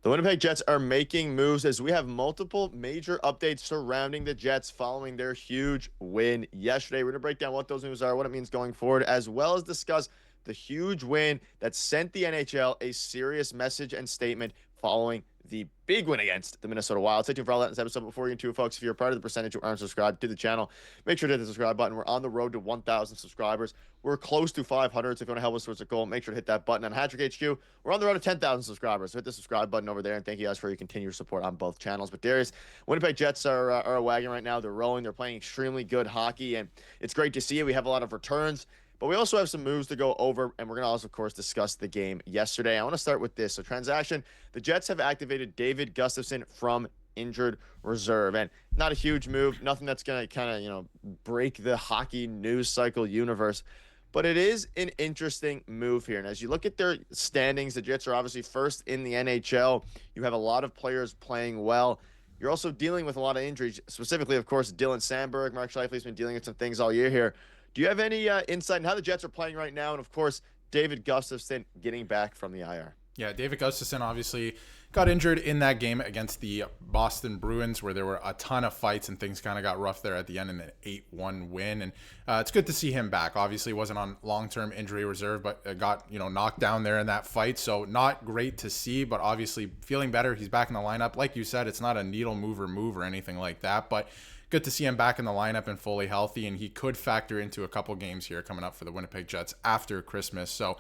The Winnipeg Jets are making moves as we have multiple major updates surrounding the Jets following their huge win yesterday. We're going to break down what those moves are, what it means going forward, as well as discuss the huge win that sent the NHL a serious message and statement following the big win against the Minnesota Wild. Stay tuned for all that in this episode. Before you get into it, folks, if you're a part of the percentage who aren't subscribed to the channel, make sure to hit the subscribe button. We're on the road to 1,000 subscribers. We're close to 500, so if you want to help us towards the goal, make sure to hit that button. On Hattrick HQ, we're on the road to 10,000 subscribers, so hit the subscribe button over there, and thank you guys for your continued support on both channels. But Darius, Winnipeg Jets are a wagon right now. They're rolling. They're playing extremely good hockey, and it's great to see it. We have a lot of returns. But we also have some moves to go over, and we're going to also, of course, discuss the game yesterday. I want to start with this. So, transaction, the Jets have activated David Gustafsson from injured reserve. And not a huge move, nothing that's going to kind of, break the hockey news cycle universe. But it is an interesting move here. And as you look at their standings, the Jets are obviously first in the NHL. You have a lot of players playing well. You're also dealing with a lot of injuries, specifically, of course, Dylan Sandberg. Mark Scheifele's been dealing with some things all year here. Do you have any insight on how the Jets are playing right now? And, of course, David Gustafsson getting back from the IR. Yeah, David Gustafsson obviously got injured in that game against the Boston Bruins where there were a ton of fights and things kind of got rough there at the end in an 8-1 win. And it's good to see him back. Obviously wasn't on long-term injury reserve, but got, knocked down there in that fight. So not great to see, but obviously feeling better. He's back in the lineup. Like you said, it's not a needle mover move or anything like that, but good to see him back in the lineup and fully healthy, and he could factor into a couple games here coming up for the Winnipeg Jets after Christmas. So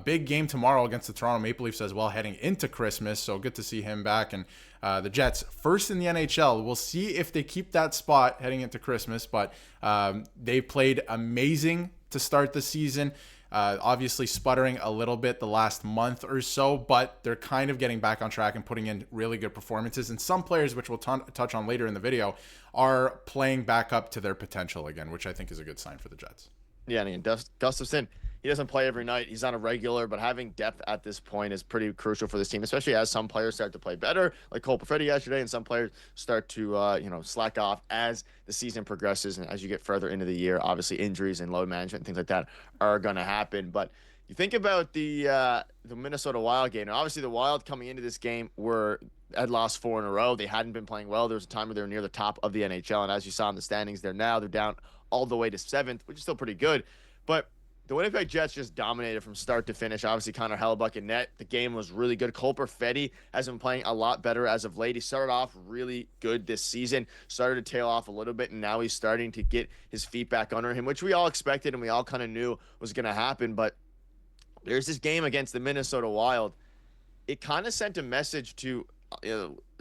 big game tomorrow against the Toronto Maple Leafs as well heading into Christmas, so good to see him back. And the Jets first in the NHL. We'll see if they keep that spot heading into Christmas, but they played amazing to start the season. Obviously sputtering a little bit the last month or so, but they're kind of getting back on track and putting in really good performances. And some players, which we'll touch on later in the video, are playing back up to their potential again, which I think is a good sign for the Jets. Yeah, and Gustafsson, he doesn't play every night. He's not a regular, but having depth at this point is pretty crucial for this team, especially as some players start to play better, like Cole Perfetti yesterday, and some players start to, slack off as the season progresses and as you get further into the year. Obviously, injuries and load management and things like that are going to happen. But you think about the Minnesota Wild game, and obviously the Wild coming into this game had lost 4 in a row. They hadn't been playing well. There was a time where they were near the top of the NHL, and as you saw in the standings, they're down all the way to 7th, which is still pretty good. But the Winnipeg Jets just dominated from start to finish. Obviously, Connor Hellebuyck in net. The game was really good. Cole Perfetti has been playing a lot better as of late. He started off really good this season, started to tail off a little bit, and now he's starting to get his feet back under him, which we all expected and we all kind of knew was going to happen. But there's this game against the Minnesota Wild. It kind of sent a message to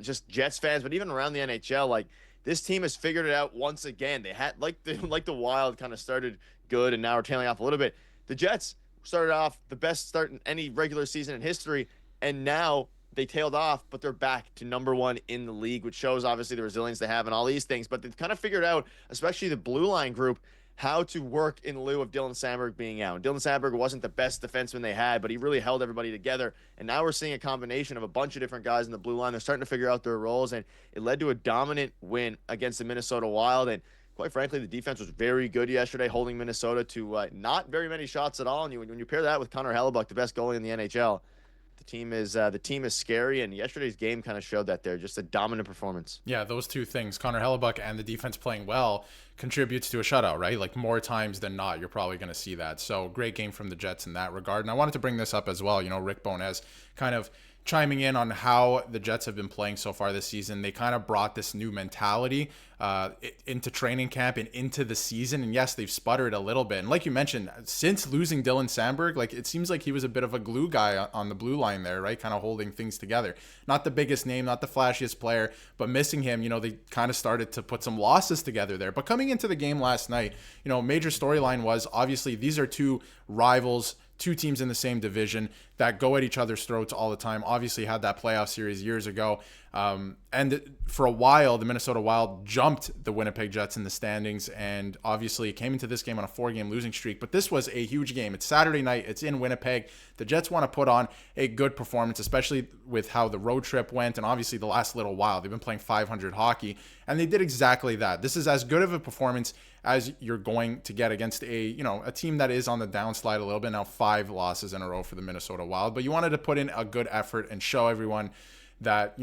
just Jets fans, but even around the NHL, like, this team has figured it out once again. They had like the Wild kind of started good and now are tailing off a little bit. The Jets started off the best start in any regular season in history, and now they tailed off, but they're back to number 1 in the league, which shows obviously the resilience they have and all these things. But they've kind of figured out, especially the blue line group, how to work in lieu of Dylan Sandberg being out. Dylan Sandberg wasn't the best defenseman they had, but he really held everybody together. And now we're seeing a combination of a bunch of different guys in the blue line. They're starting to figure out their roles, and it led to a dominant win against the Minnesota Wild. And quite frankly, the defense was very good yesterday, holding Minnesota to not very many shots at all. And when you pair that with Connor Hellebuyck, the best goalie in the NHL, the team is scary, and yesterday's game kind of showed that they're just a dominant performance. Yeah, those two things, Connor Hellebuyck and the defense playing well, contributes to a shutout, right? Like, more times than not, you're probably going to see that. So great game from the Jets in that regard. And I wanted to bring this up as well. Rick Bowness kind of chiming in on how the Jets have been playing so far this season. They kind of brought this new mentality into training camp and into the season. And yes, they've sputtered a little bit. And like you mentioned, since losing Dylan Sandberg, like, it seems like he was a bit of a glue guy on the blue line there, right? Kind of holding things together. Not the biggest name, not the flashiest player, but missing him, they kind of started to put some losses together there. But coming into the game last night, major storyline was obviously these are two rivals, two teams in the same division that go at each other's throats all the time. Obviously had that playoff series years ago. And for a while, the Minnesota Wild jumped the Winnipeg Jets in the standings, and obviously came into this game on a 4-game losing streak. But this was a huge game. It's Saturday night. It's in Winnipeg. The Jets want to put on a good performance, especially with how the road trip went, and obviously the last little while. They've been playing 500 hockey, and they did exactly that. This is as good of a performance as you're going to get against a team that is on the downslide a little bit now, 5 losses in a row for the Minnesota Wild. But you wanted to put in a good effort and show everyone that,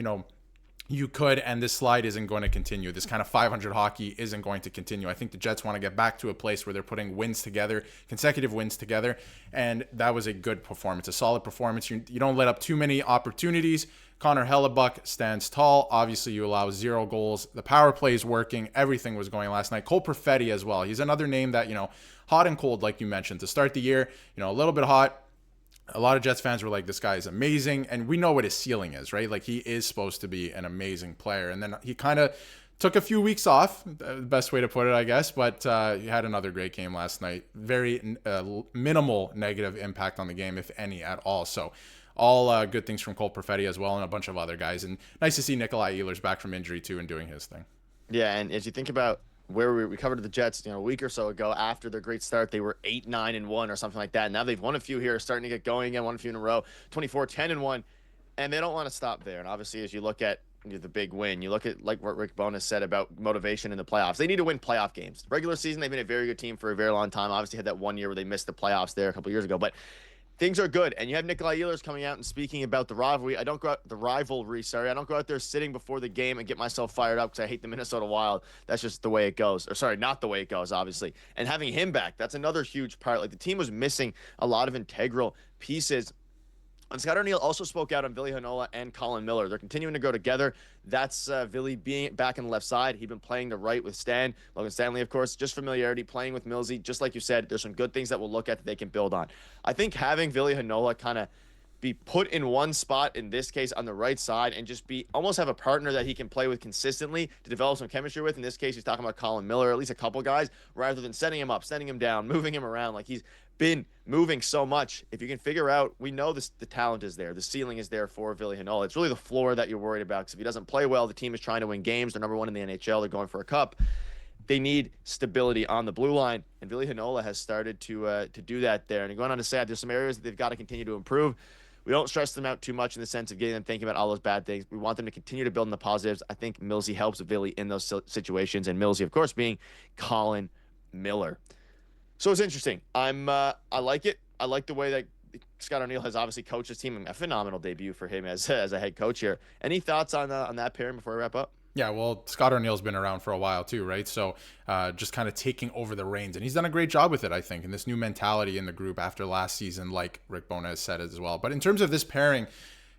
you could, and this slide isn't going to continue. This kind of 500 hockey isn't going to continue. I think the Jets want to get back to a place where they're putting wins together, consecutive wins together, and that was a good performance, a solid performance. You don't let up too many opportunities. Connor Hellebuck stands tall. Obviously, you allow 0 goals. The power play is working. Everything was going last night. Cole Perfetti as well. He's another name that, hot and cold, like you mentioned. To start the year, a little bit hot. A lot of Jets fans were like, this guy is amazing. And we know what his ceiling is, right? Like, he is supposed to be an amazing player. And then he kind of took a few weeks off, the best way to put it, I guess. But he had another great game last night. Very minimal negative impact on the game, if any at all. So all good things from Cole Perfetti as well, and a bunch of other guys. And nice to see Nikolai Ehlers back from injury, too, and doing his thing. Yeah, and as you think about where we covered the Jets, a week or so ago after their great start, they were 8-9-1 or something like that. Now they've won a few here, starting to get going again, won a few in a row, 24-10-1, and they don't want to stop there. And obviously, as you look at the big win, you look at like what Rick Bowness said about motivation in the playoffs. They need to win playoff games. Regular season, they've been a very good team for a very long time. Obviously, had that 1 year where they missed the playoffs there a couple years ago, but things are good, and you have Nikolai Ehlers coming out and speaking about the rivalry. I don't go out there sitting before the game and get myself fired up because I hate the Minnesota Wild. That's just the way it goes. Or sorry, not the way it goes, obviously. And having him back, that's another huge part. Like, the team was missing a lot of integral pieces. And Scott Arniel also spoke out on Ville Heinola and Colin Miller. They're continuing to go together. That's Ville being back on the left side. He'd been playing the right with Logan Stanley, of course, just familiarity, playing with Millsy. Just like you said, there's some good things that we'll look at that they can build on. I think having Ville Heinola kind of be put in one spot, in this case on the right side, and just be almost have a partner that he can play with consistently to develop some chemistry with. In this case, he's talking about Colin Miller, at least a couple guys, rather than setting him up, setting him down, moving him around. Like, he's been moving so much. If you can figure out, we know the talent is there. The ceiling is there for Ville Heinola. It's really the floor that you're worried about, because if he doesn't play well, the team is trying to win games. They're number 1 in the NHL. They're going for a cup. They need stability on the blue line, and Ville Heinola has started to do that there. And going on to say, there's some areas that they've got to continue to improve. We don't stress them out too much in the sense of getting them thinking about all those bad things. We want them to continue to build on the positives. I think Millsy helps Ville in those situations, and Millsy, of course, being Colin Miller. So it's interesting. I like it. I like the way that Scott Arniel has obviously coached his team. A phenomenal debut for him as a head coach here. Any thoughts on that pairing before we wrap up? Yeah, well, Scott Arniel's been around for a while too, right? So just kind of taking over the reins. And he's done a great job with it, I think, and this new mentality in the group after last season, like Rick Bowness said as well. But in terms of this pairing,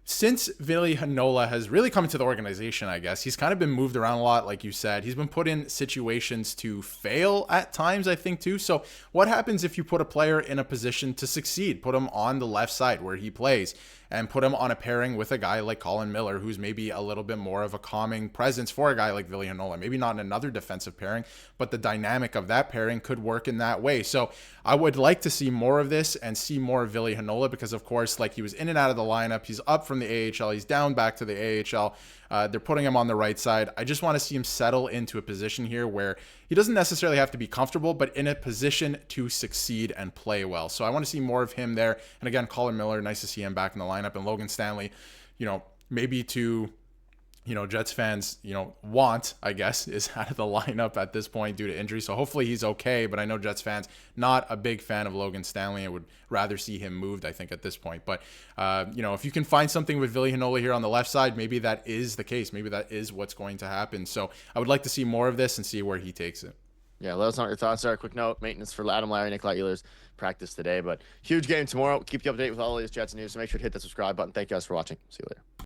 since Ville Heinola has really come into the organization, I guess, he's kind of been moved around a lot, like you said. He's been put in situations to fail at times, I think, too. So what happens if you put a player in a position to succeed? Put him on the left side where he plays, and put him on a pairing with a guy like Colin Miller, who's maybe a little bit more of a calming presence for a guy like Ville Heinola. Maybe not in another defensive pairing, but the dynamic of that pairing could work in that way. So I would like to see more of this and see more of Ville Heinola, because, of course, like, he was in and out of the lineup. He's up from the AHL. He's down back to the AHL. They're putting him on the right side. I just want to see him settle into a position here where he doesn't necessarily have to be comfortable, but in a position to succeed and play well. So I want to see more of him there. And again, Colin Miller, nice to see him back in the lineup. And Logan Stanley, maybe to Jets fans, want, I guess, is out of the lineup at this point due to injury. So hopefully he's okay. But I know Jets fans, not a big fan of Logan Stanley. I would rather see him moved, I think, at this point. But, if you can find something with Ville Heinola here on the left side, maybe that is the case. Maybe that is what's going to happen. So I would like to see more of this and see where he takes it. Yeah, let us know what your thoughts are. Quick note, maintenance for Adam Larry, Nikolai Ehlers practice today. But huge game tomorrow. Keep you updated with all of these Jets news. So make sure to hit the subscribe button. Thank you guys for watching. See you later.